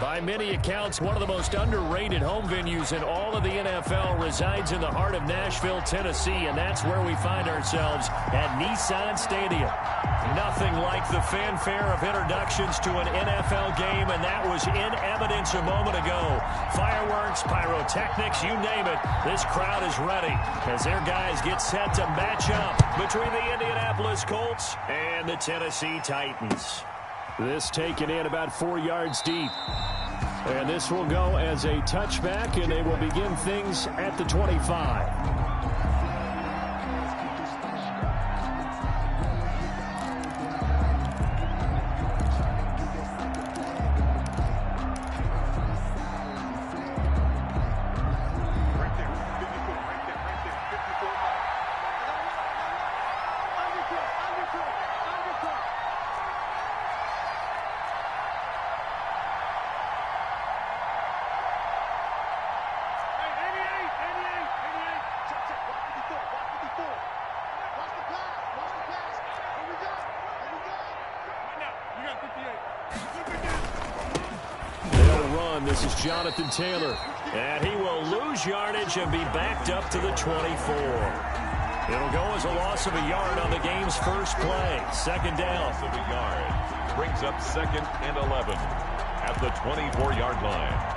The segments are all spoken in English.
By many accounts, one of the most underrated home venues in all of the NFL resides in the heart of Nashville, Tennessee, and that's where we find ourselves at Nissan Stadium. Nothing like the fanfare of introductions to an NFL game, and that was in evidence a moment ago. Fireworks, pyrotechnics, you name it, this crowd is ready as their guys get set to match up between the Indianapolis Colts and the Tennessee Titans. This taken in about 4 yards deep. And this will go as a touchback, and they will begin things at the 25. This is Jonathan Taylor, and he will lose yardage and be backed up to the 24. It'll go as a loss of a yard on the game's first play. Second down. Loss of a yard brings up 2nd and 11 at the 24-yard line.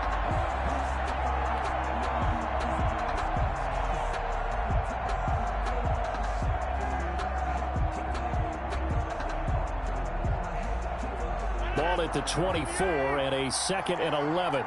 Ball at the 24 and a 2nd and 11.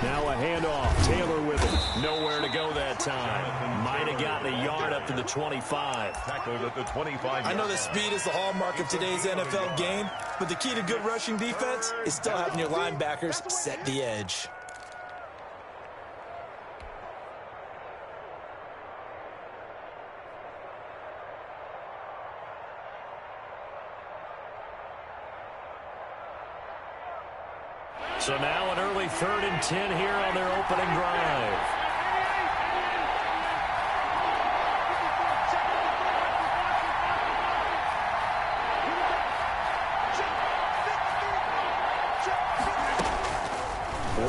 Now a handoff. Taylor with it. Nowhere to go that time. Might have gotten a yard up to the 25. Tackled at the 25. I know that speed is the hallmark of today's NFL game, but the key to good rushing defense is still having your linebackers set the edge. So now an early 3rd and 10 here on their opening drive.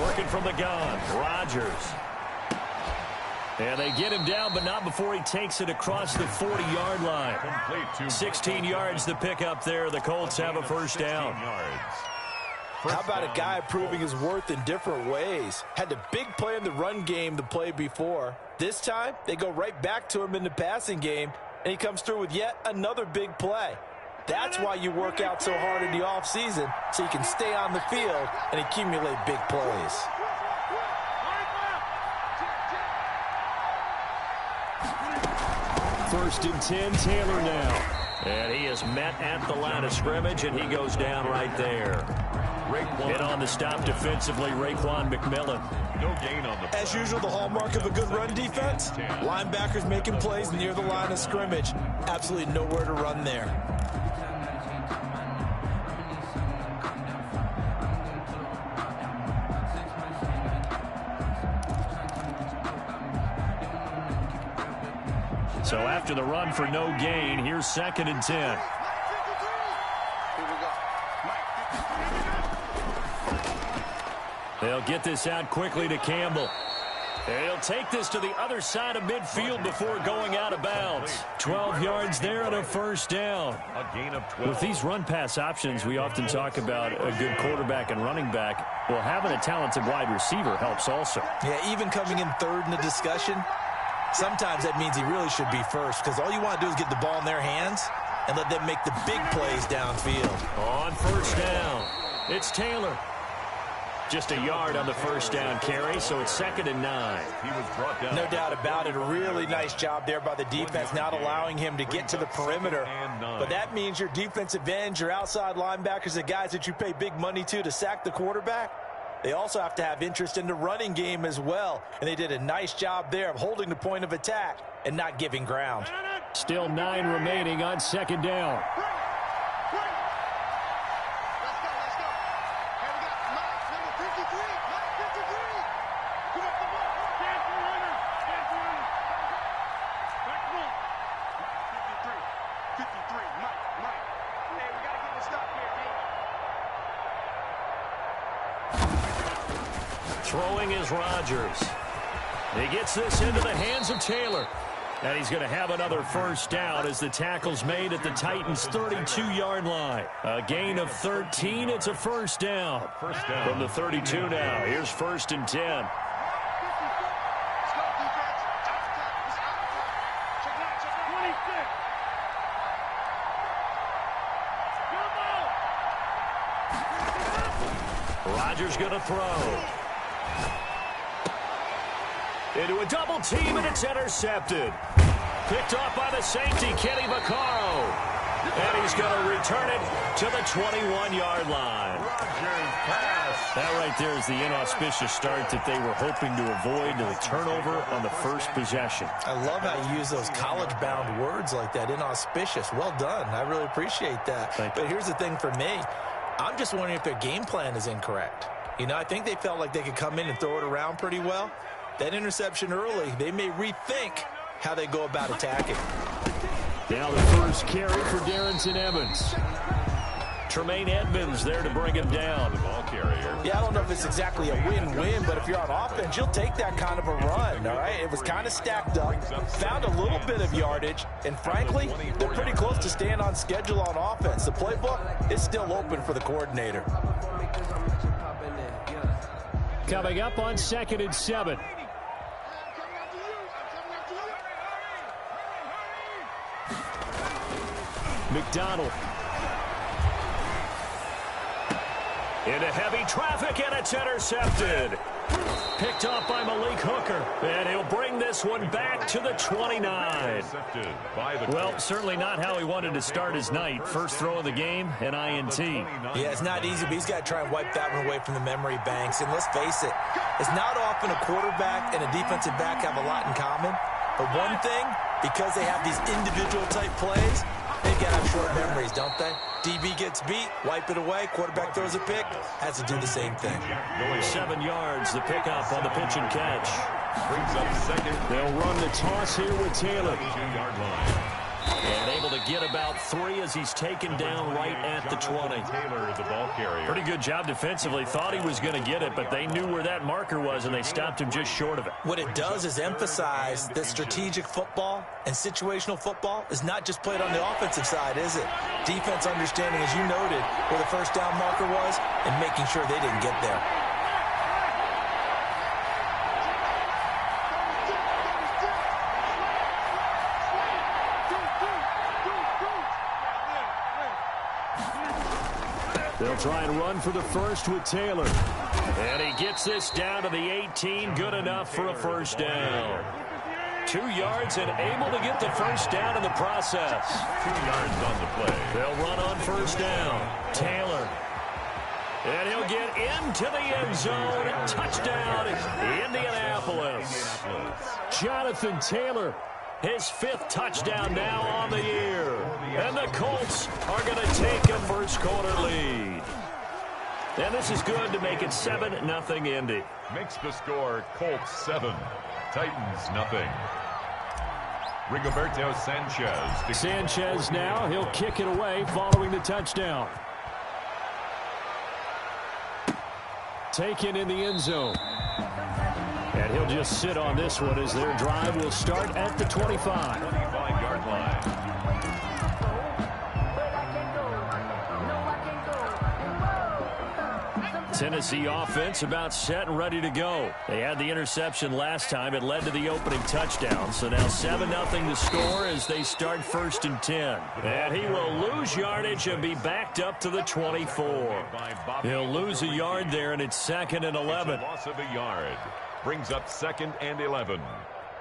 Working from the gun, Rodgers. And they get him down, but not before he takes it across the 40-yard line. 16 yards the pickup there. The Colts have a first down. How about a guy proving his worth in different ways? Had the big play in the run game the play before. This time, they go right back to him in the passing game, and he comes through with yet another big play. That's why you work out so hard in the offseason, so you can stay on the field and accumulate big plays. First and 10, Taylor now. And he is met at the line of scrimmage, and he goes down right there. And on the stop defensively, Raekwon McMillan. No gain on the play. As usual, the hallmark of a good run defense, linebackers making plays near the line of scrimmage. Absolutely nowhere to run there. So after the run for no gain, here's 2nd and 10. They'll get this out quickly to Campbell. And he'll take this to the other side of midfield before going out of bounds. 12 yards there and a first down. A gain of 12. With these run-pass options, we often talk about a good quarterback and running back. Well, having a talented wide receiver helps also. Yeah, even coming in 3rd in the discussion, sometimes that means he really should be first, because all you want to do is get the ball in their hands and let them make the big plays downfield. On first down, it's Taylor. Just a yard on the first down carry, so it's 2nd and 9. He was brought down. No doubt about it. A really nice job there by the defense, not allowing him to get to the perimeter. But that means your defensive ends, your outside linebackers, the guys that you pay big money to sack the quarterback, they also have to have interest in the running game as well. And they did a nice job there of holding the point of attack and not giving ground. Still 9 remaining on 2nd down. Throwing is Rodgers. He gets this into the hands of Taylor. And he's going to have another first down as the tackle's made at the Titans' 32-yard line. A gain of 13. It's a first down. From the 32 now. Here's 1st and 10. Rodgers going to throw. Into a double team, and it's intercepted. Picked off by the safety, Kenny Vaccaro. And he's going to return it to the 21-yard line. Rodgers pass. That right there is the inauspicious start that they were hoping to avoid, the turnover on the first possession. I love how you use those college-bound words like that, inauspicious. Well done. I really appreciate that. But here's the thing for me. I'm just wondering if their game plan is incorrect. You know, I think they felt like they could come in and throw it around pretty well. That interception early, they may rethink how they go about attacking. Now the first carry for Darrington Evans. Tremaine Edmonds there to bring him down. The ball carrier. Yeah, I don't know if it's exactly a win-win, but if you're on offense, you'll take that kind of a run, all right? It was kind of stacked up, found a little bit of yardage, and frankly, they're pretty close to staying on schedule on offense. The playbook is still open for the coordinator. Coming up on 2nd and 7. McDonald. Into heavy traffic, and it's intercepted. Picked off by Malik Hooker. And he'll bring this one back to the 29. Well, certainly not how he wanted to start his night. First throw of the game, an INT. Yeah, it's not easy, but he's got to try and wipe that one away from the memory banks. And let's face it, it's not often a quarterback and a defensive back have a lot in common. But one thing, because they have these individual type plays, they got to have short memories, don't they? DB gets beat, wipe it away, quarterback throws a pick, has to do the same thing. 7 yards, the pickup on the pitch and catch. Brings up 2nd. They'll run the toss here with Taylor. 2-yard line. And able to get about 3 as he's taken down right at the 20. Taylor, the ball carrier. Pretty good job defensively. Thought he was going to get it, but they knew where that marker was, and they stopped him just short of it. What it does is emphasize that strategic football and situational football is not just played on the offensive side, is it? Defense understanding, as you noted, where the first down marker was and making sure they didn't get there. They'll try and run for the first with Taylor. And he gets this down to the 18. Good enough for a first down. 2 yards and able to get the first down in the process. 2 yards on the play. They'll run on first down. Taylor. And he'll get into the end zone. Touchdown, Indianapolis. Jonathan Taylor, his 5th touchdown now on the year. And the Colts are going to take a first quarter lead. And this is good to make it 7-0 Indy. Makes the score Colts 7, Titans 0. Rigoberto Sanchez. Sanchez now, he'll kick it away following the touchdown. Taken in the end zone. And he'll just sit on this one as their drive will start at the 25. 25-yard line. Tennessee offense about set and ready to go. They had the interception last time. It led to the opening touchdown. So now 7-0 the score as they start 1st and 10. And he will lose yardage and be backed up to the 24. He'll lose a yard there, and it's 2nd and 11. Loss of a yard. Brings up 2nd and 11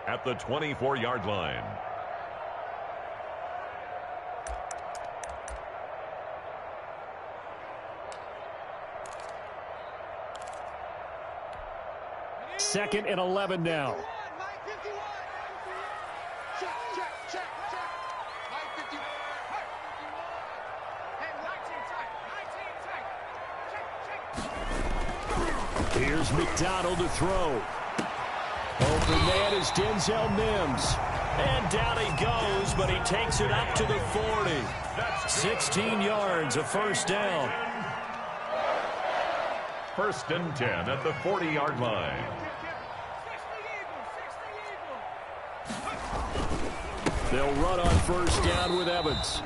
at the 24-yard line. Second and 11 now. Here's McDonald to throw. Open man is Denzel Mims. And down he goes, but he takes it up to the 40. 16 yards, a first down. First and 10 at the 40-yard line. They'll run on first down with Evans.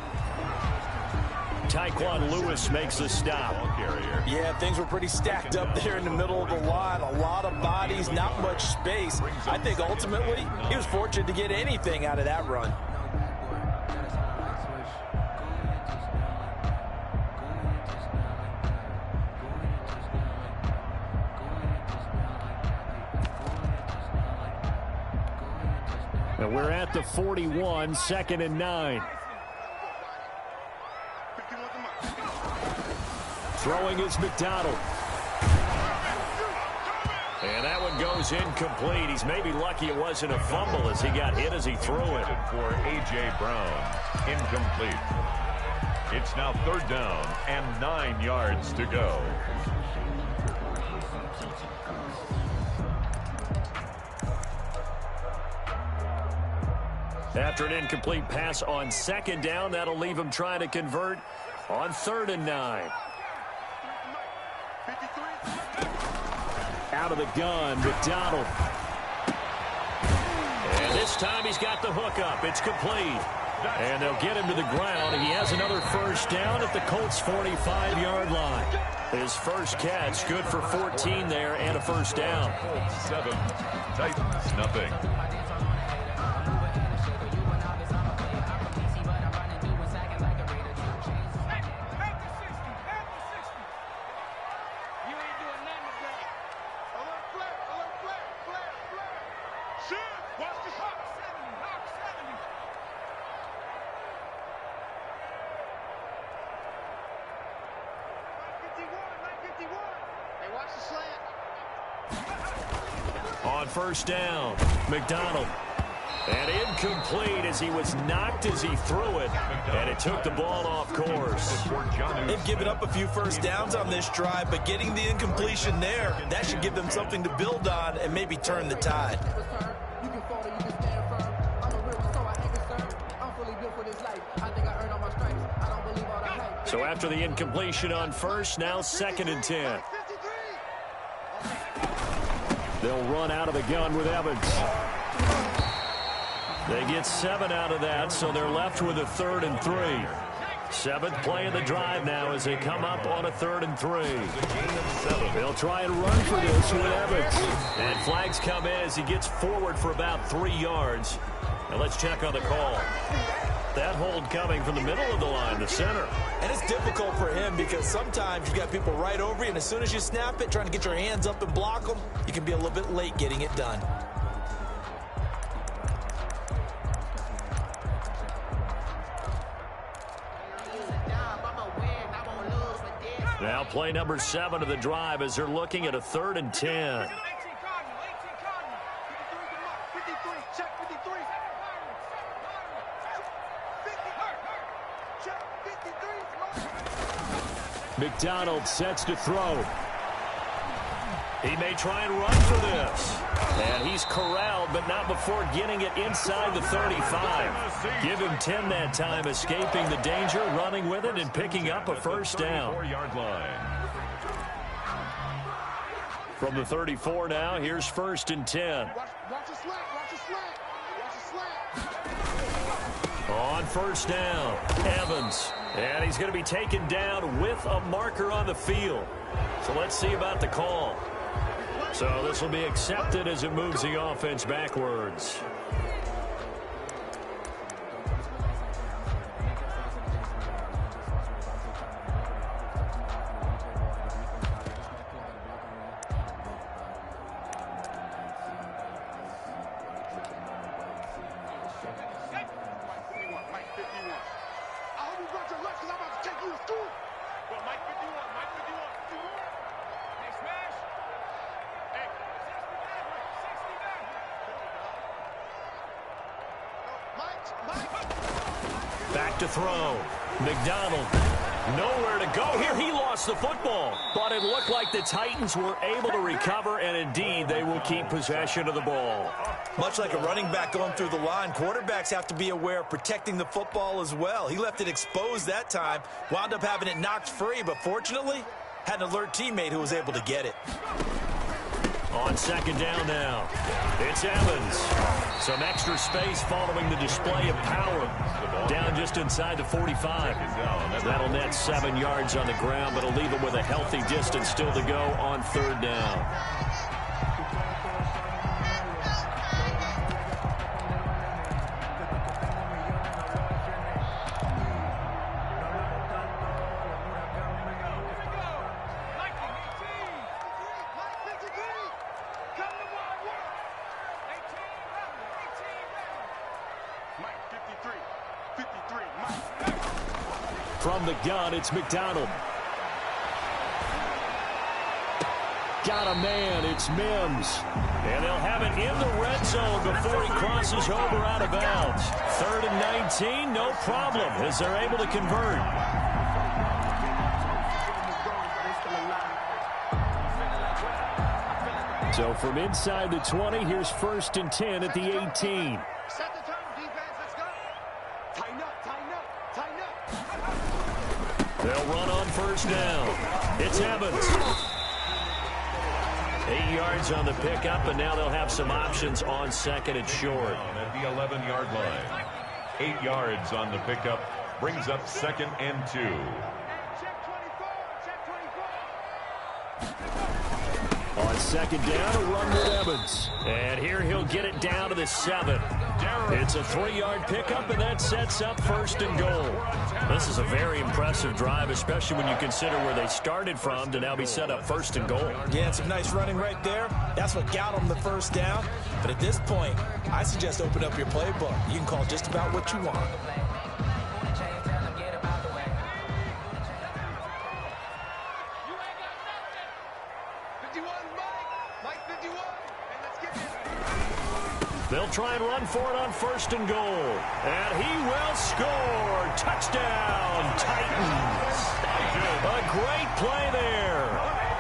Tyquan Lewis makes the stop. Yeah, things were pretty stacked up there in the middle of the line. A lot of bodies, not much space. I think ultimately he was fortunate to get anything out of that run. And we're at the 41, 2nd and 9. Throwing is McDonald. And that one goes incomplete. He's maybe lucky it wasn't a fumble as he got hit as he threw it. For A.J. Brown, incomplete. It's now 3rd down and 9 yards to go. After an incomplete pass on 2nd down, that'll leave him trying to convert on 3rd and 9. Out of the gun, McDonald. And this time he's got the hook up. It's complete. And they'll get him to the ground. He has another first down at the Colts' 45-yard line. His first catch, good for 14 there and a first down. 7, Titans nothing. On first down, McDonald. And incomplete as he was knocked as he threw it. And it took the ball off course. They've given up a few first downs on this drive, but getting the incompletion there, that should give them something to build on and maybe turn the tide. So after the incompletion on first, now 2nd and 10. They'll run out of the gun with Evans. They get 7 out of that, so they're left with a 3rd and 3. 7th play of the drive now as they come up on a 3rd and 3. They'll try and run for this with Evans. And flags come in as he gets forward for about 3 yards. And let's check on the call. That hold coming from the middle of the line, the center. And it's difficult for him because sometimes you got people right over you, and as soon as you snap it, trying to get your hands up and block them, you can be a little bit late getting it done. Now play number 7 of the drive as they're looking at a 3rd and 10. McDonald sets to throw. He may try and run for this. And he's corralled, but not before getting it inside the 35. Give him 10 that time, escaping the danger, running with it, and picking up a first down. From the 34 now, here's 1st and 10. On first down, Evans. And he's going to be taken down with a marker on the field. So let's see about the call. So this will be accepted as it moves the offense backwards. Back to throw. McDonald. Nowhere to go here. He lost the football. But it looked like the Titans were able to recover, and indeed they will keep possession of the ball. Much like a running back going through the line, quarterbacks have to be aware of protecting the football as well. He left it exposed that time, wound up having it knocked free, but fortunately Had an alert teammate who was able to get it. On second down now, it's Evans. Some extra space following the display of power. Down just inside the 45. That'll net 7 yards on the ground, but it'll leave him with a healthy distance still to go on third down. From the gun, it's McDonald. Got a man, it's Mims. And they'll have it in the red zone before he crosses over out of bounds. 3rd and 19, no problem, as they're able to convert. So from inside the 20, here's 1st and 10 at the 18. Set the tone, defense, let's go. Tighten up, tighten up, tighten up. They'll run on first down. It's Evans. 8 yards on the pickup, and now they'll have some options on second and short. At the 11-yard line. 8 yards on the pickup. Brings up 2nd and 2. Check 24, check 24. On second down, a run with Evans. And here he'll get it down to the 7. It's a 3-yard pickup, and that sets up 1st and goal. This is a very impressive drive, especially when you consider where they started from to now be set up 1st and goal. Yeah, and some nice running right there. That's what got them the first down. But at this point, I suggest open up your playbook. You can call just about what you want. They'll try and run for it on 1st and goal. And he will score. Touchdown, Titans. A great play there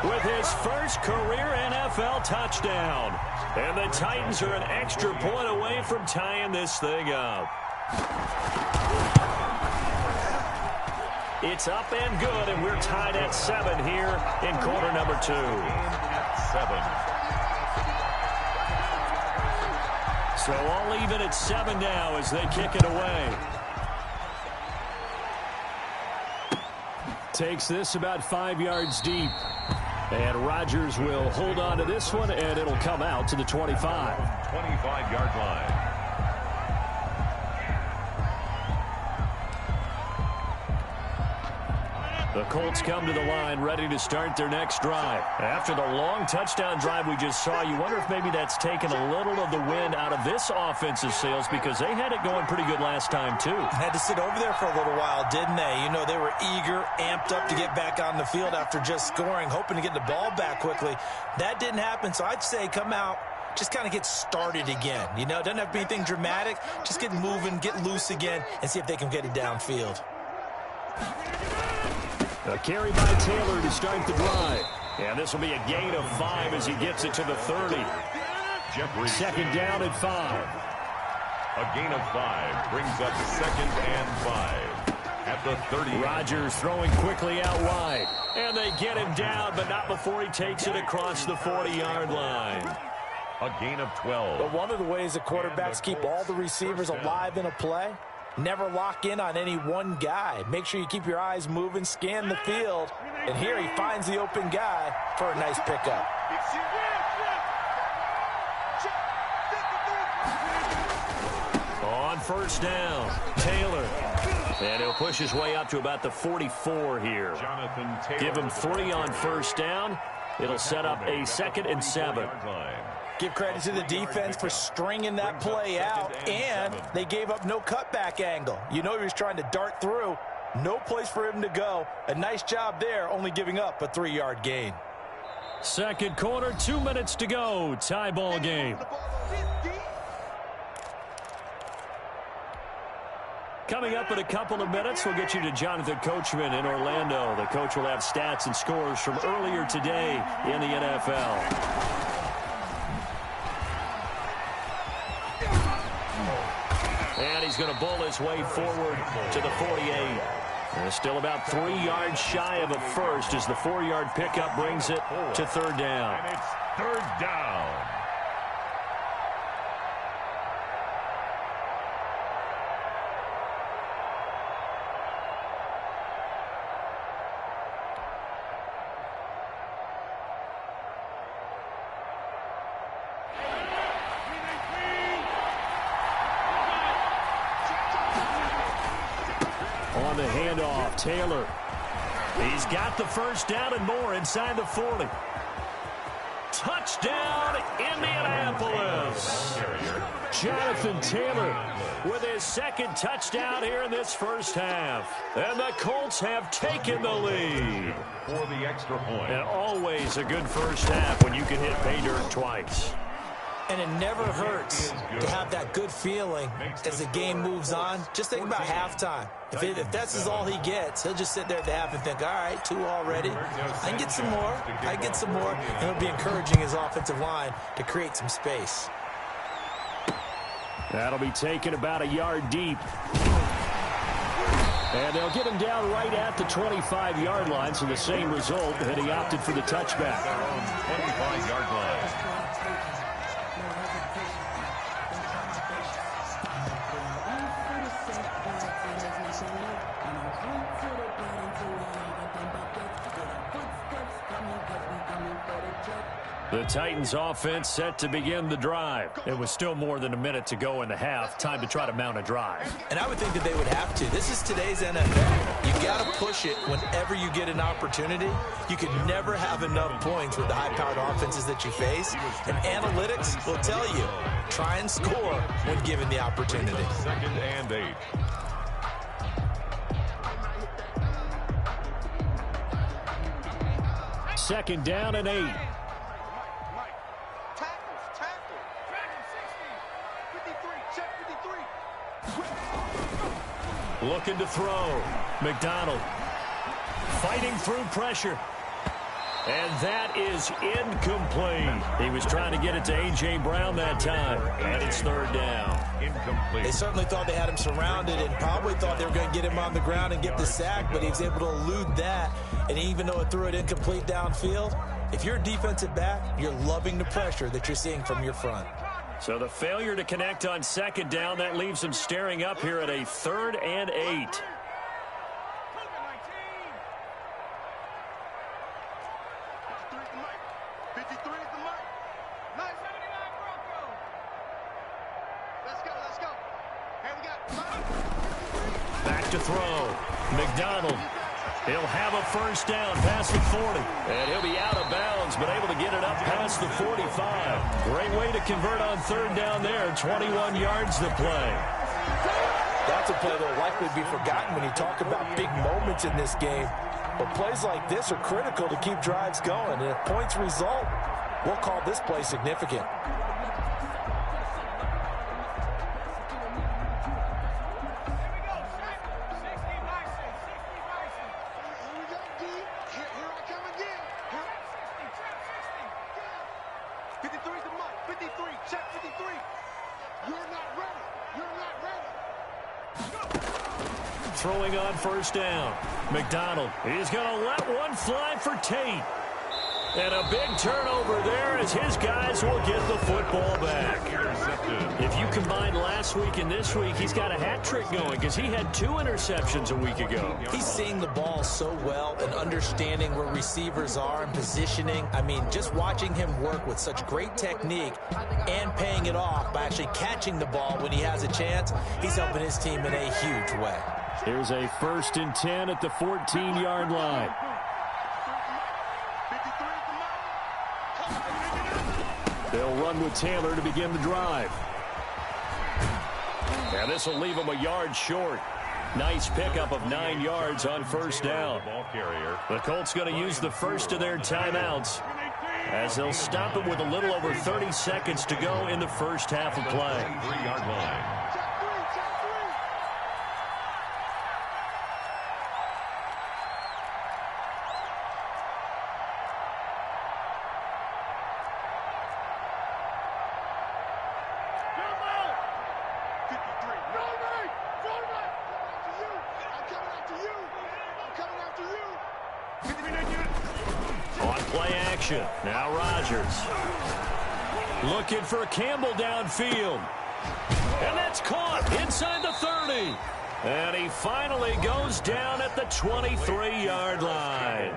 with his first career NFL touchdown. And the Titans are an extra point away from tying this thing up. It's up and good, and we're tied at 7 here in quarter number 2. At 7. So all even at 7 now as they kick it away. Takes this about 5 yards deep. And Rodgers will hold on to this one, and it'll come out to the 25. 25-yard line. The Colts come to the line ready to start their next drive. After the long touchdown drive we just saw, you wonder if maybe that's taken a little of the wind out of this offensive sails because they had it going pretty good last time too. Had to sit over there for a little while, didn't they? You know, they were eager, amped up to get back on the field after just scoring, hoping to get the ball back quickly. That didn't happen, so I'd say come out, just kind of get started again. You know, it doesn't have to be anything dramatic. Just get moving, get loose again, and see if they can get it downfield. A carry by Taylor to start the drive. And this will be a gain of 5 as he gets it to the 30. Second down at 5. A gain of 5 brings up 2nd and 5. At the 30. Rodgers throwing quickly out wide. And they get him down, but not before he takes it across the 40-yard line. A gain of 12. But one of the ways the quarterbacks keep all the receivers alive in a play, never lock in on any one guy. Make sure you keep your eyes moving, scan the field. And here he finds the open guy for a nice pickup. On first down, Taylor. And he'll push his way up to about the 44 here. Give him 3 on first down. It'll set up a 2nd and 7. Give credit to the defense for stringing that play out, and they gave up no cutback angle. You know he was trying to dart through. No place for him to go. A nice job there, only giving up a 3-yard gain. Second quarter, 2 minutes to go. Tie ball game. Coming up in a couple of minutes, we'll get you to Jonathan Coachman in Orlando. The coach will have stats and scores from earlier today in the NFL. And he's going to bowl his way forward to the 48. And still about 3 yards shy of a first as the 4-yard pickup brings it to third down. And it's third down. On the handoff, Taylor. He's got the first down and more inside the 40. Touchdown, Indianapolis. Jonathan Taylor with his second touchdown here in this first half. And the Colts have taken the lead. For the extra point. And always a good first half when you can hit pay dirt twice. And it never hurts to have that good feeling as the game moves on. Just think about halftime. If that's all he gets, he'll just sit there at the half and think, all right, 2 already. I can get some more. I can get some more. And he'll be encouraging his offensive line to create some space. That'll be taken about a yard deep. And they'll get him down right at the 25-yard line, so the same result, and he opted for the touchback. 25-yard line. The Titans offense set to begin the drive. It was still more than a minute to go in the half. Time to try to mount a drive. And I would think that they would have to. This is today's NFL. You got to push it whenever you get an opportunity. You can never have enough points with the high-powered offenses that you face. And analytics will tell you, try and score when given the opportunity. 2nd and 8. Second down and 8. Looking to throw. McDonald fighting through pressure. And that is incomplete. He was trying to get it to A.J. Brown that time. And it's third down. Incomplete. They certainly thought they had him surrounded and probably thought they were going to get him on the ground and get the sack, but he was able to elude that. And even though it threw it incomplete downfield, if you're a defensive back, you're loving the pressure that you're seeing from your front. So the failure to connect on second down, that leaves them staring up here at a 3rd and 8. Back to throw. McDonald. He'll have a first down past the 40. And he'll be out of bounds, but able to get it up past the 45. Great way to convert on third down there. 21 yards to play. That's a play that will likely be forgotten when you talk about big moments in this game. But plays like this are critical to keep drives going. And if points result, we'll call this play significant. Throwing on first down. McDonald. He's going to let one fly for Tate. And a big turnover there as his guys will get the football back. If you combine last week and this week, he's got a hat trick going because he had 2 interceptions a week ago. He's seeing the ball so well and understanding where receivers are and positioning. I mean, just watching him work with such great technique and paying it off by actually catching the ball when he has a chance, he's helping his team in a huge way. Here's a 1st and 10 at the 14-yard line. They'll run with Taylor to begin the drive. And this will leave him a yard short. Nice pickup of 9 yards on first down. The Colts going to use the first of their timeouts as they'll stop it with a little over 30 seconds to go in the first half of play. 3-yard line. possession. Now Rodgers. Looking for Campbell downfield. And that's caught inside the 30. And he finally goes down at the 23-yard line.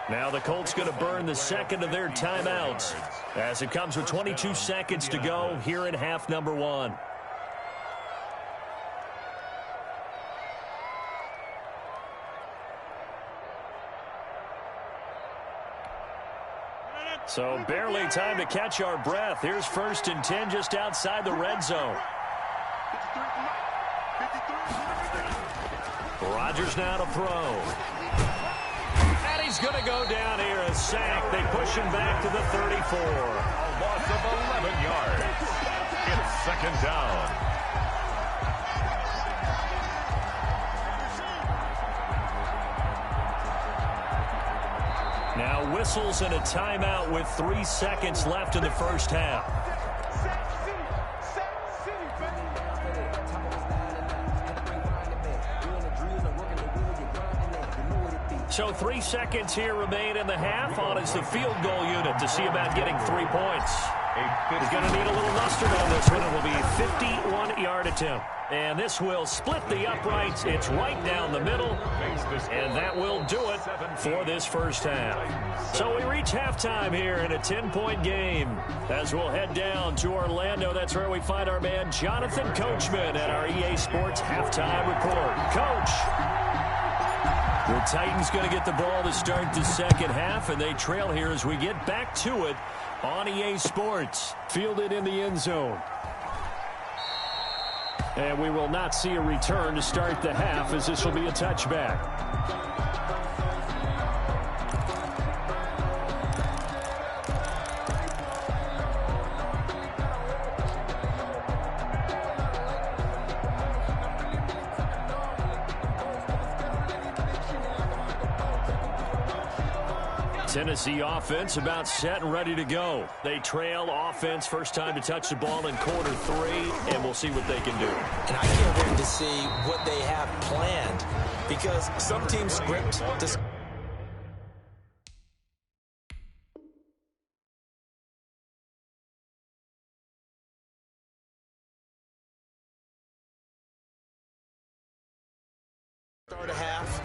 Now the Colts going to burn the second of their timeouts as it comes with 22 seconds to go here in half number 1. So barely time to catch our breath. Here's 1st and 10 just outside the red zone. Rodgers now to throw. And he's going to go down here, a sack. They push him back to the 34. A loss of 11 yards. It's 2nd down. Now whistles and a timeout with 3 seconds left in the first half. So 3 seconds here remain in the half. On is the field goal unit to see about getting 3 points. He's going to need a little mustard on this one. It will be a 51-yard attempt. And this will split the uprights. It's right down the middle. And that will do it for this first half. So we reach halftime here in a 10-point game. As we'll head down to Orlando, that's where we find our man Jonathan Coachman at our EA Sports Halftime Report. Coach. The Titans going to get the ball to start the second half, and they trail here as we get back to it on EA Sports. Fielded in the end zone. And we will not see a return to start the half, as this will be a touchback. Tennessee offense about set and ready to go. They trail offense first time to touch the ball in quarter 3, and we'll see what they can do. And I can't wait to see what they have planned, because some teams script to start a half.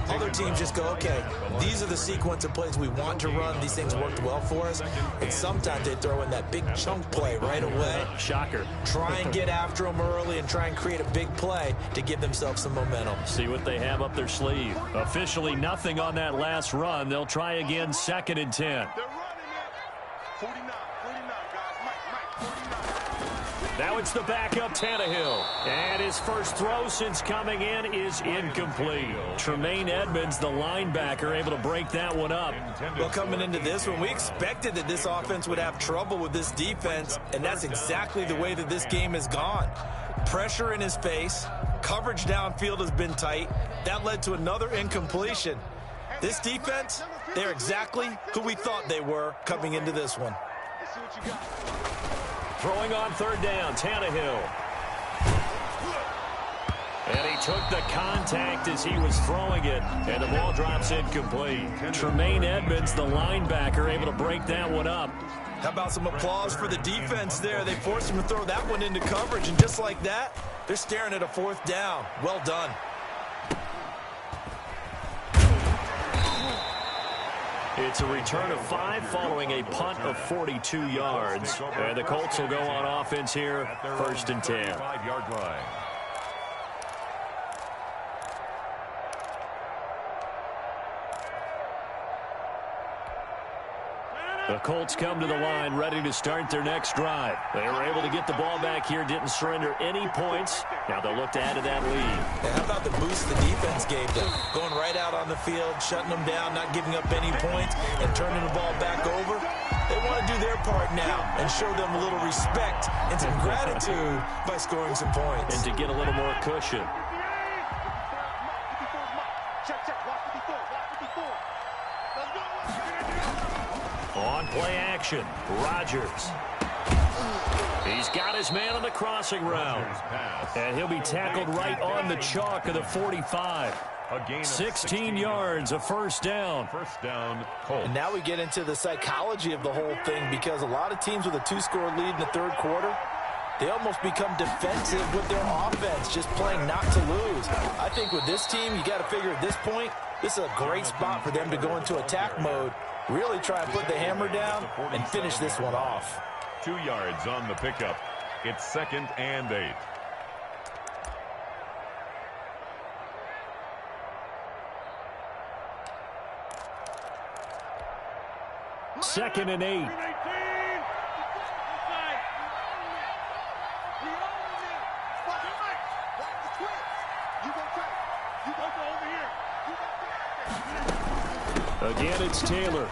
Other teams just go, okay, these are the sequence of plays we want to run. These things worked well for us. And sometimes they throw in that big chunk play right away. Shocker. Try and get after them early and try and create a big play to give themselves some momentum. See what they have up their sleeve. Officially nothing on that last run. They'll try again 2nd and 10. They're running it. 49, guys. Mike, 49. Now it's the backup Tannehill. And his first throw since coming in is incomplete. Tremaine Edmonds, the linebacker, able to break that one up. Well, coming into this one, we expected that this offense would have trouble with this defense, and that's exactly the way that this game has gone. Pressure in his face. Coverage downfield has been tight. That led to another incompletion. This defense, they're exactly who we thought they were coming into this one. Let's see what you got. Throwing on 3rd down, Tannehill. And he took the contact as he was throwing it, and the ball drops incomplete. Tremaine Edmonds, the linebacker, able to break that one up. How about some applause for the defense there? They forced him to throw that one into coverage, and just like that, they're staring at a 4th down. Well done. It's a return of 5 following a punt of 42 yards. And the Colts will go on offense here, 1st and 10. 5-yard line. The Colts come to the line ready to start their next drive. They were able to get the ball back here, didn't surrender any points. Now they'll look to add to that lead. Yeah, how about the boost the defense gave them? Going right out on the field, shutting them down, not giving up any points, and turning the ball back over. They want to do their part now and show them a little respect and some gratitude by scoring some points. And to get a little more cushion. On play action, Rodgers. He's got his man on the crossing route. And he'll be tackled right on the chalk of the 45. A gain of 16 yards, a first down. First down, Colts. And now we get into the psychology of the whole thing, because a lot of teams with a 2-score lead in the third quarter, they almost become defensive with their offense, just playing not to lose. I think with this team, you got to figure at this point, this is a great spot for them to go into attack mode, really try and put the hammer down and finish this one off. 2 yards on the pickup. It's 2nd and 8. Second and 8. Again, it's Taylor.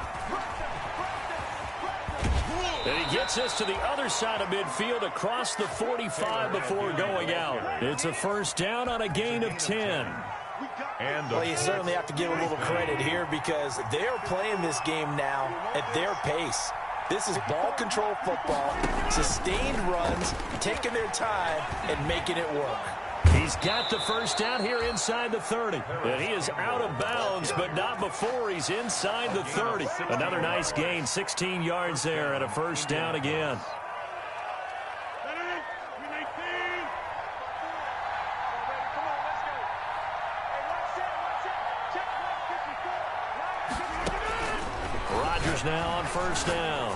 And he gets us to the other side of midfield across the 45 before going out. It's a first down on a gain of 10. Well, you certainly have to give a little credit here, because they're playing this game now at their pace. This is ball control football, sustained runs, taking their time, and making it work. He's got the first down here inside the 30. And he is out of bounds, but not before he's inside the 30. Another nice gain, 16 yards there, and a first down again. Rodgers now on first down.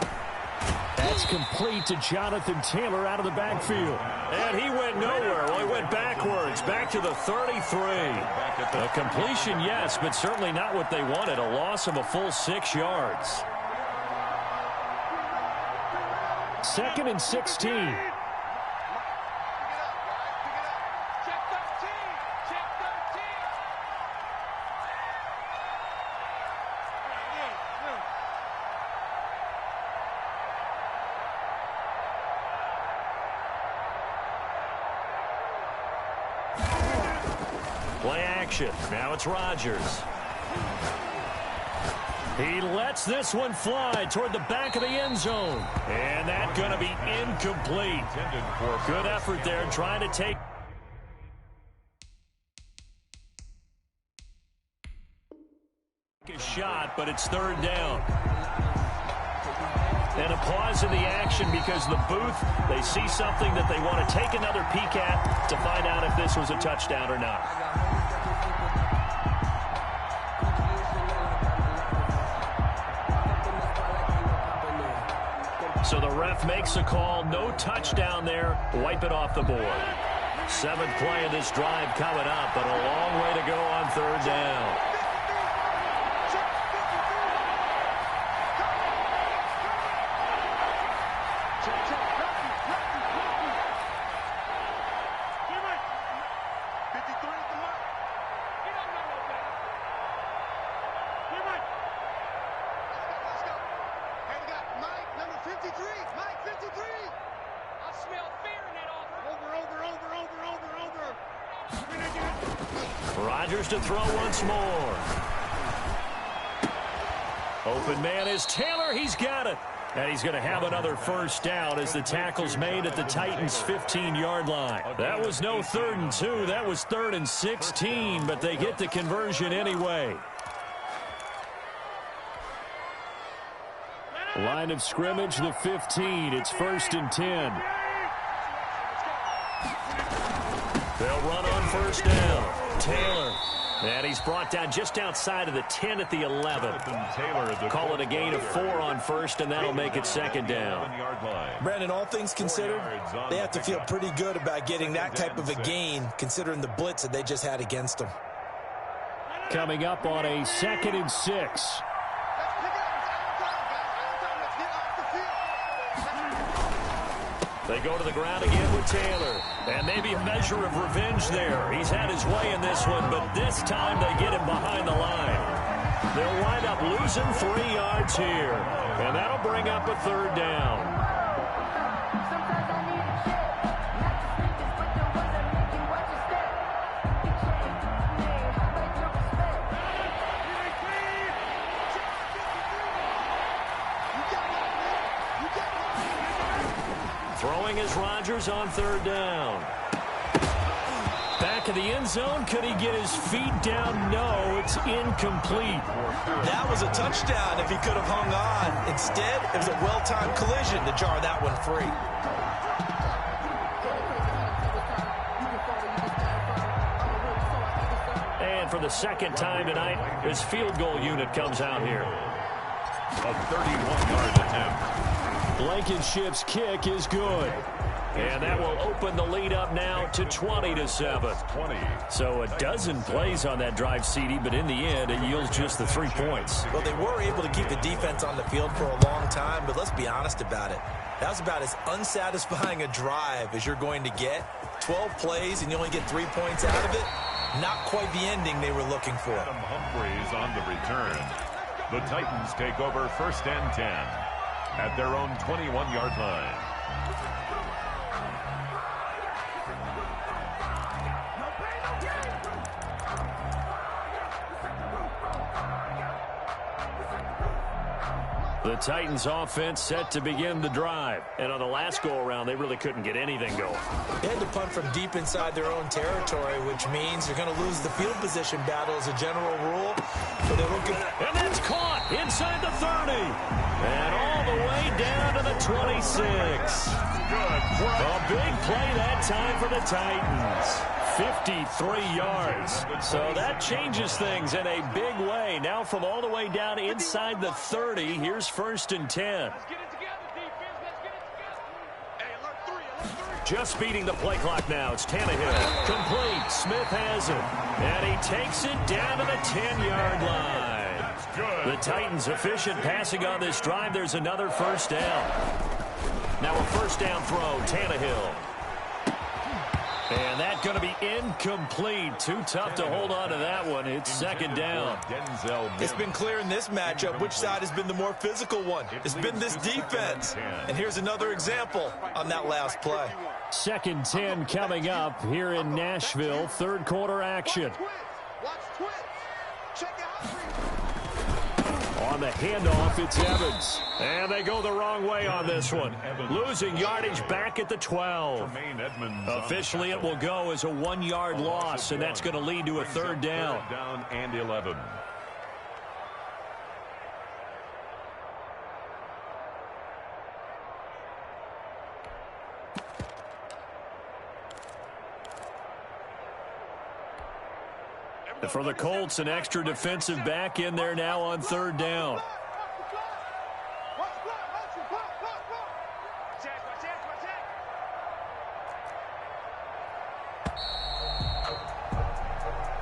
That's complete to Jonathan Taylor out of the backfield. And he went nowhere. Well, he went backwards, back to the 33. A completion, yes, but certainly not what they wanted. A loss of a full 6 yards. 2nd and 16. Play action. Now it's Rodgers. He lets this one fly toward the back of the end zone. And that's going to be incomplete. Good effort there trying to take a shot, but it's third down. And a pause in the action because the booth, they see something that they want to take another peek at to find out if this was a touchdown or not. So the ref makes a call. No touchdown there. Wipe it off the board. 7th play of this drive coming up, but a long way to go on third down. Rodgers to throw once more. Open man is Taylor. He's got it. And he's going to have another first down as the tackle's made at the Titans' 15-yard line. That was no 3rd and 2. That was 3rd and 16, but they get the conversion anyway. Line of scrimmage, the 15. It's 1st and 10. They'll run on first down. Taylor. And he's brought down just outside of the 10 at the 11. Call it a gain of 4 on first, and that'll make it 2nd down. Brandon, all things considered, they have to feel pretty good about getting that type of a gain, considering the blitz that they just had against them. Coming up on a 2nd and 6. They go to the ground again with Taylor. And maybe a measure of revenge there. He's had his way in this one, but this time they get him behind the line. They'll wind up losing 3 yards here. And that'll bring up a third down. Throwing is Rodgers on third down. Back in the end zone. Could he get his feet down? No, it's incomplete. That was a touchdown if he could have hung on. Instead, it was a well-timed collision to jar that one free. And for the second time tonight, his field goal unit comes out here. A 31-yard attempt. Blankenship's kick is good. And that will open the lead up now to 20-7. 20. So a dozen plays on that drive, CD, but in the end, it yields just the 3 points. Well, they were able to keep the defense on the field for a long time, but let's be honest about it. That was about as unsatisfying a drive as you're going to get. 12 plays, and you only get 3 points out of it. Not quite the ending they were looking for. Adam Humphries on the return. The Titans take over 1st and 10 at their own 21-yard line. The Titans offense set to begin the drive. And on the last go-around, they really couldn't get anything going. They had to punt from deep inside their own territory, which means they're going to lose the field position battle as a general rule. So they're looking. And that's caught inside the 30. And all the way down to the 26. A big play that time for the Titans. 53 yards. So that changes things in a big way. Now from all the way down inside the 30, here's 1st and 10. Just beating the play clock now. It's Tannehill. Complete. Smith has it. And he takes it down to the 10-yard line. The Titans efficient passing on this drive. There's another 1st down. Now a 1st down throw. Tannehill. And that's going to be incomplete. Too tough to hold on to that one. It's 2nd down. It's been clear in this matchup which side has been the more physical one. It's been this defense. And here's another example on that last play. 2nd 10 coming up here in Nashville. 3rd quarter action. On the handoff, it's Evans. And they go the wrong way on this one. Losing yardage back at the 12. Officially, it will go as a 1-yard loss, and that's going to lead to a 3rd down. Down and 11. For the Colts, an extra defensive back in there now on 3rd down.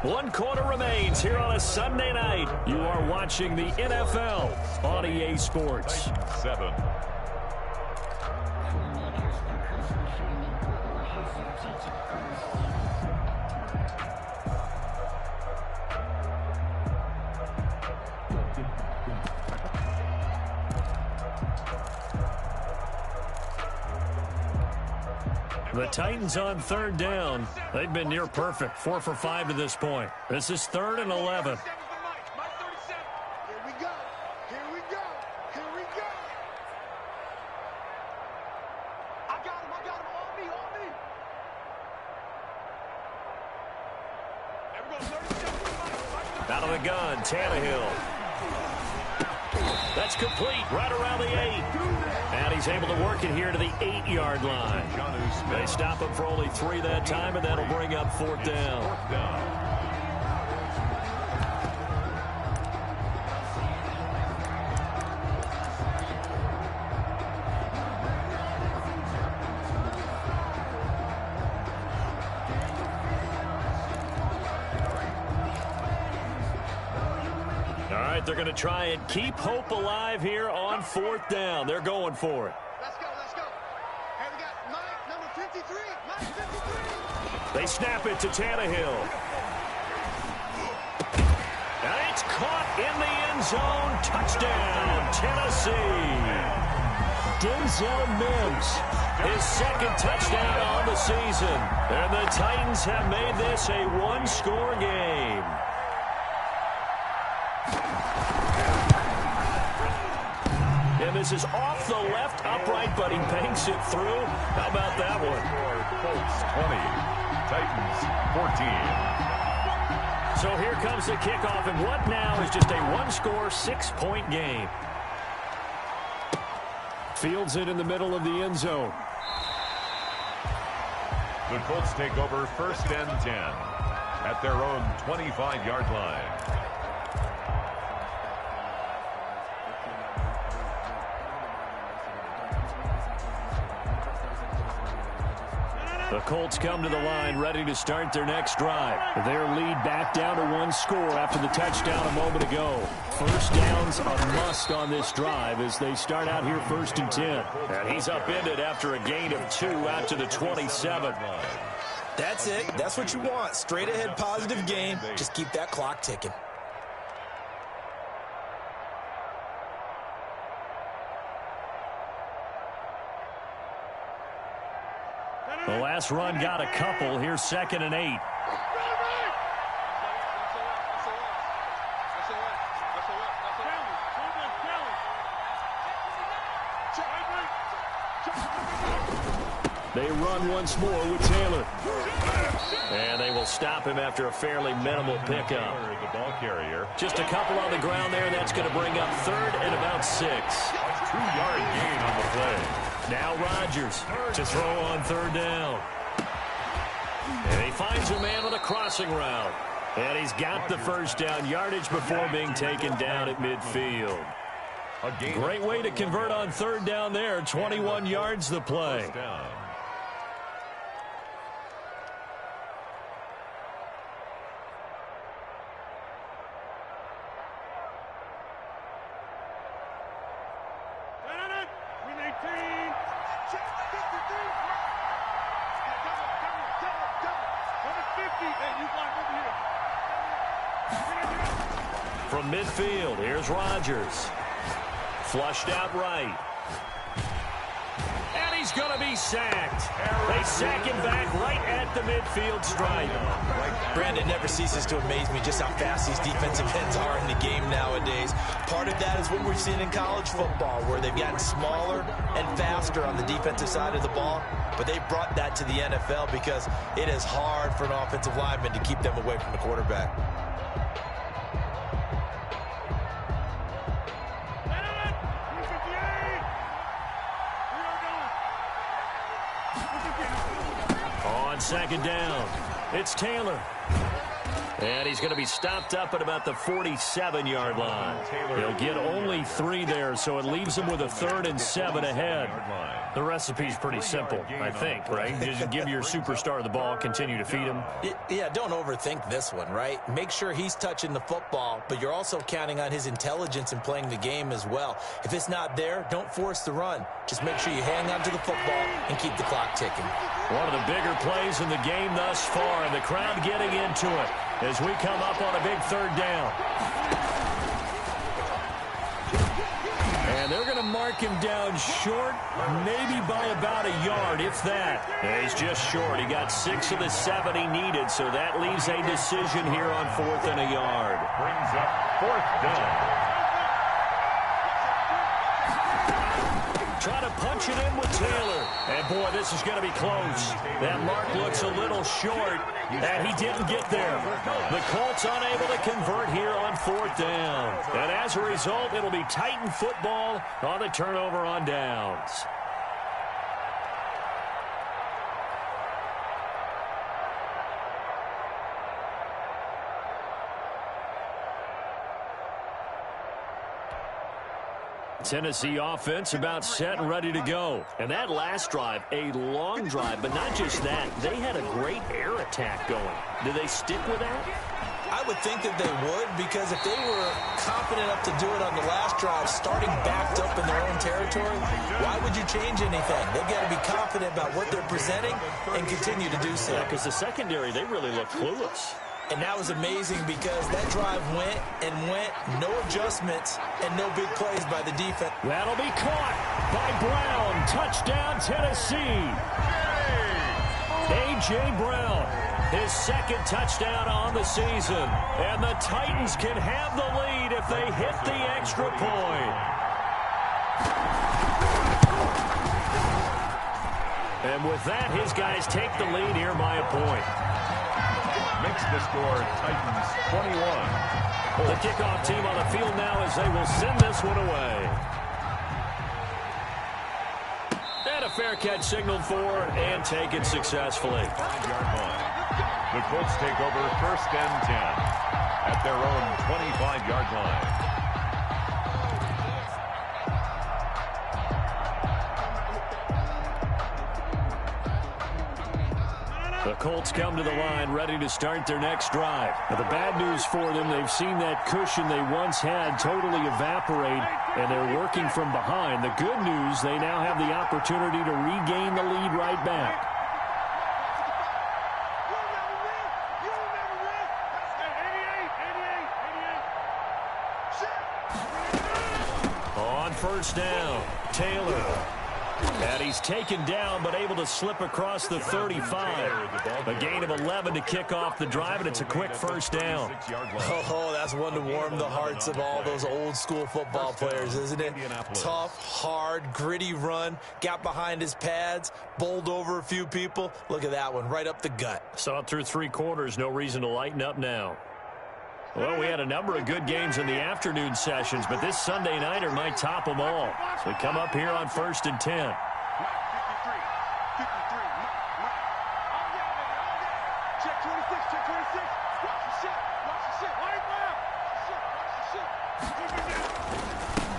One quarter remains here on a Sunday night. You are watching the NFL on EA Sports. 7. The Titans on 3rd down. They've been near perfect. 4 for 5 to this point. This is 3rd and 11. Here we go. Here we go. Here we go. I got him. On me. There we go. Out of the gun, Tannehill. That's complete right around the 8. And he's able to work it here to the 8-yard line. They stop him for only 3 that time, and that'll bring up 4th down. They're going to try and keep hope alive here on 4th down. They're going for it. Let's go. Hey, we got Mike, number 53. Mike, 53. They snap it to Tannehill. And it's caught in the end zone. Touchdown, Tennessee. Denzel Mims, his 2nd touchdown on the season. And the Titans have made this a 1-score game. And this is off the left upright, but he banks it through. How about that one? Colts 20, Titans 14. So here comes the kickoff, and what now is just a one-score, 6-point game. Fields it in the middle of the end zone. The Colts take over 1st and 10 at their own 25-yard line. The Colts come to the line ready to start their next drive. Their lead back down to 1 score after the touchdown a moment ago. First down's a must on this drive as they start out here 1st and 10. And he's upended after a gain of 2 out to the 27. That's it. That's what you want. Straight ahead positive game. Just keep that clock ticking. The last run got a couple. Here's 2nd and 8. They run once more with Taylor. And they will stop him after a fairly minimal pickup. The ball carrier. Just a couple on the ground there. That's going to bring up 3rd and about 6. 2-yard gain on the play. Now Rodgers to throw on 3rd down. And he finds a man on a crossing route. And he's got the first down yardage before being taken down at midfield. Great way to convert on 3rd down there. 21 yards the play. From midfield, here's Rodgers. Flushed out right. And he's going to be sacked. They sack him back right at the midfield stripe. Brandon, never ceases to amaze me just how fast these defensive ends are in the game nowadays. Part of that is what we're seeing in college football, where they've gotten smaller and faster on the defensive side of the ball. But they brought that to the NFL because it is hard for an offensive lineman to keep them away from the quarterback. On 2nd down, it's Taylor. And he's going to be stopped up at about the 47-yard line. He'll get only 3 there, so it leaves him with a 3rd and 7 ahead. The recipe's pretty simple, I think, right? Just give your superstar the ball, continue to feed him. Yeah, don't overthink this one, right? Make sure he's touching the football, but you're also counting on his intelligence in playing the game as well. If it's not there, don't force the run. Just make sure you hang on to the football and keep the clock ticking. One of the bigger plays in the game thus far, and the crowd getting into it as we come up on a big 3rd down. And they're going to mark him down short, maybe by about a yard, if that. And he's just short. He got 6 of the 7 he needed, so that leaves a decision here on 4th and a yard. Brings up 4th down. Try to punch it in with Taylor. And, boy, this is going to be close. That mark looks a little short, and he didn't get there. The Colts unable to convert here on 4th down. And as a result, it'll be Titan football on the turnover on downs. Tennessee offense about set and ready to go. And that last drive, a long drive, but not just that. They had a great air attack going. Do they stick with that? I would think that they would, because if they were confident enough to do it on the last drive, starting backed up in their own territory, why would you change anything? They've got to be confident about what they're presenting and continue to do so. Yeah, because the secondary, they really look clueless. And that was amazing because that drive went and went, no adjustments, and no big plays by the defense. That'll be caught by Brown. Touchdown, Tennessee. A.J. Brown, his 2nd touchdown on the season. And the Titans can have the lead if they hit the extra point. And with that, his guys take the lead here by a point. Makes the score Titans 21. The kickoff team on the field now as they will send this one away. And a fair catch signaled for and taken successfully. 5-yard line. The Colts take over 1st and 10 at their own 25-yard line. The Colts come to the line ready to start their next drive. Now, the bad news for them, they've seen that cushion they once had totally evaporate, and they're working from behind. The good news, they now have the opportunity to regain the lead right back. On 1st down, Taylor. And he's taken down, but able to slip across the 35. A gain of 11 to kick off the drive, and it's a quick 1st down. Oh, that's one to warm the hearts of all those old-school football players, isn't it? Tough, hard, gritty run. Got behind his pads, bowled over a few people. Look at that one, right up the gut. Saw it through 3 quarters. No reason to lighten up now. Well, we had a number of good games in the afternoon sessions, but this Sunday nighter might top them all. So we come up here on 1st and 10.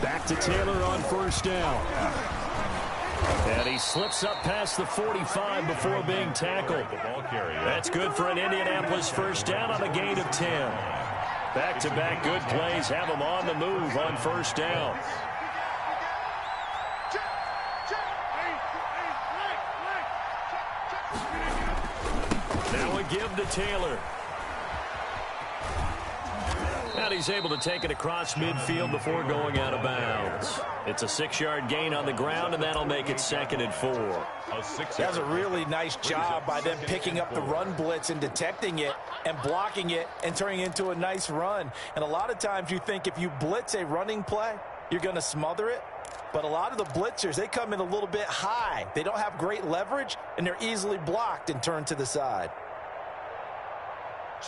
Back to Taylor on 1st down. And he slips up past the 45 before being tackled. That's good for an Indianapolis 1st down on a gain of 10. Back-to-back good plays have them on the move on 1st down. Now a give to Taylor. And he's able to take it across midfield before going out of bounds. It's a 6-yard gain on the ground, and that'll make it 2nd and 4. That's a really nice job by them picking up the run blitz and detecting it and blocking it and turning it into a nice run. And a lot of times you think if you blitz a running play, you're going to smother it. But a lot of the blitzers, they come in a little bit high. They don't have great leverage, and they're easily blocked and turned to the side.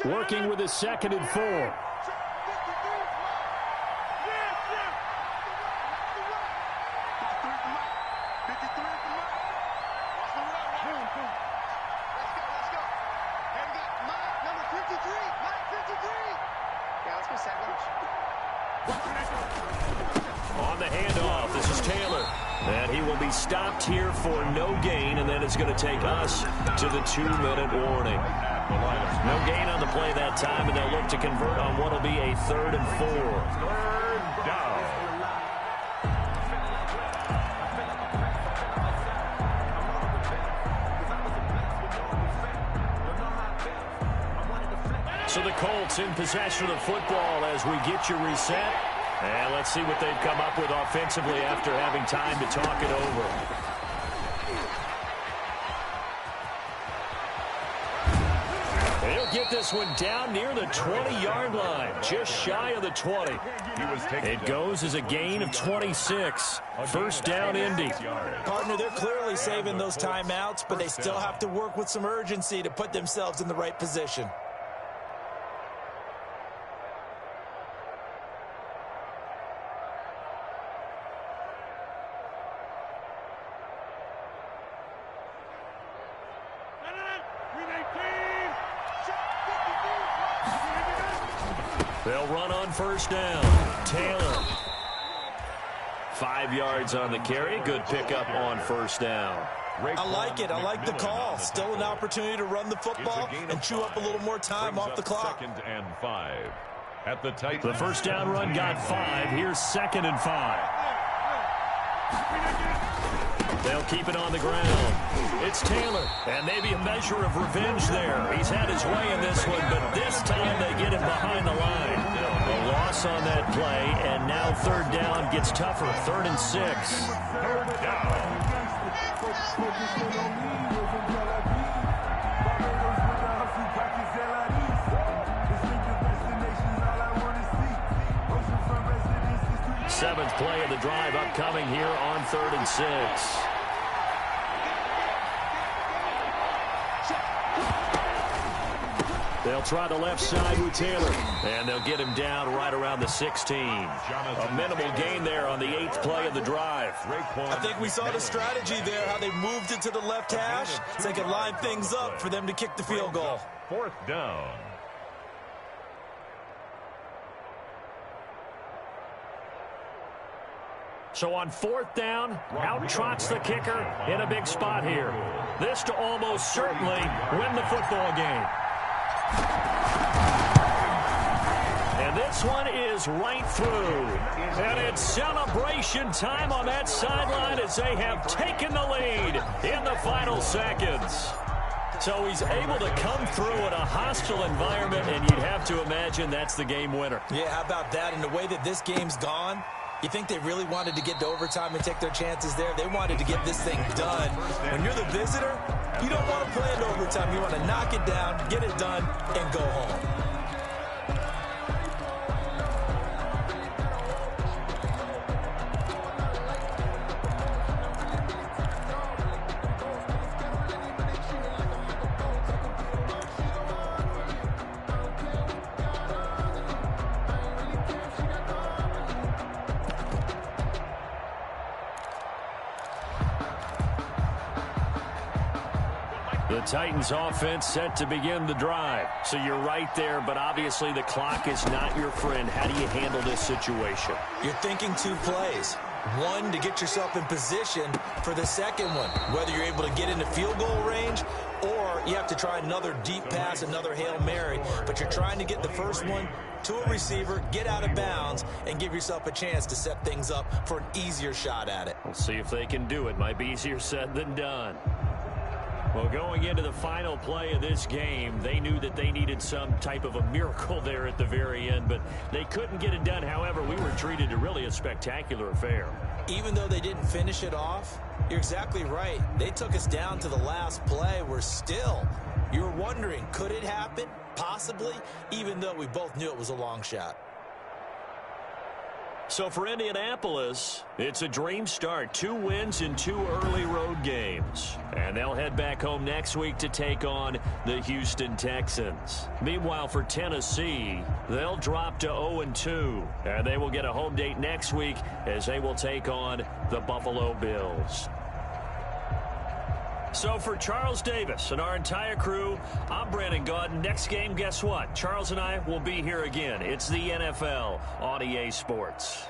Working with a 2nd and 4. On the handoff, this is Taylor. And he will be stopped here for no gain, and then it's going to take us to the 2-minute warning. No gain on the play that time, and they'll look to convert on what will be a 3rd and 4. 3rd down. So the Colts in possession of the football as we get you reset. And let's see what they've come up with offensively after having time to talk it over. They'll get this one down near the 20-yard line, just shy of the 20. It goes as a gain of 26. 1st down, Indy. Partner, they're clearly saving those timeouts, but they still have to work with some urgency to put themselves in the right position. They'll run on 1st down. Taylor. 5 yards on the carry. Good pickup on 1st down. I like it. I like the call. Still an opportunity to run the football and chew up a little more time off the clock. 2nd and 5. At the Titans. The 1st down run got 5. Here's 2nd and 5. They'll keep it on the ground. It's Taylor, and maybe a measure of revenge there. He's had his way in this one, but this time they get him behind the line. A loss on that play, and now 3rd down gets tougher. 3rd and 6. 3rd down. Seventh play of the drive upcoming here on 3rd and 6. They'll try the left side with Taylor, and they'll get him down right around the 16. A minimal gain there on the 8th play of the drive. I think we saw the strategy there, how they moved it to the left hash so they could line things up for them to kick the field goal. 4th down. So on 4th down, out trots the kicker in a big spot here. This to almost certainly win the football game. And this one is right through. And it's celebration time on that sideline as they have taken the lead in the final seconds. So he's able to come through in a hostile environment, and you'd have to imagine that's the game winner. Yeah, how about that? And the way that this game's gone, you think they really wanted to get to overtime and take their chances there? They wanted to get this thing done. When you're the visitor, you don't want to play in overtime. You want to knock it down, get it done, and go home. The Titans offense set to begin the drive. So you're right there, but obviously the clock is not your friend. How do you handle this situation? You're thinking 2 plays. One, to get yourself in position for the second one, whether you're able to get into field goal range or you have to try another deep pass, another Hail Mary. But you're trying to get the first one to a receiver, get out of bounds, and give yourself a chance to set things up for an easier shot at it. We'll see if they can do it. Might be easier said than done. Well, going into the final play of this game, they knew that they needed some type of a miracle there at the very end, but they couldn't get it done. However, we were treated to really a spectacular affair. Even though they didn't finish it off, you're exactly right. They took us down to the last play. You were wondering, could it happen? Possibly, even though we both knew it was a long shot. So for Indianapolis, it's a dream start. 2 wins in 2 early road games. And they'll head back home next week to take on the Houston Texans. Meanwhile, for Tennessee, they'll drop to 0-2. And they will get a home date next week as they will take on the Buffalo Bills. So for Charles Davis and our entire crew, I'm Brandon Gaudin. Next game, guess what? Charles and I will be here again. It's the NFL on EA Sports.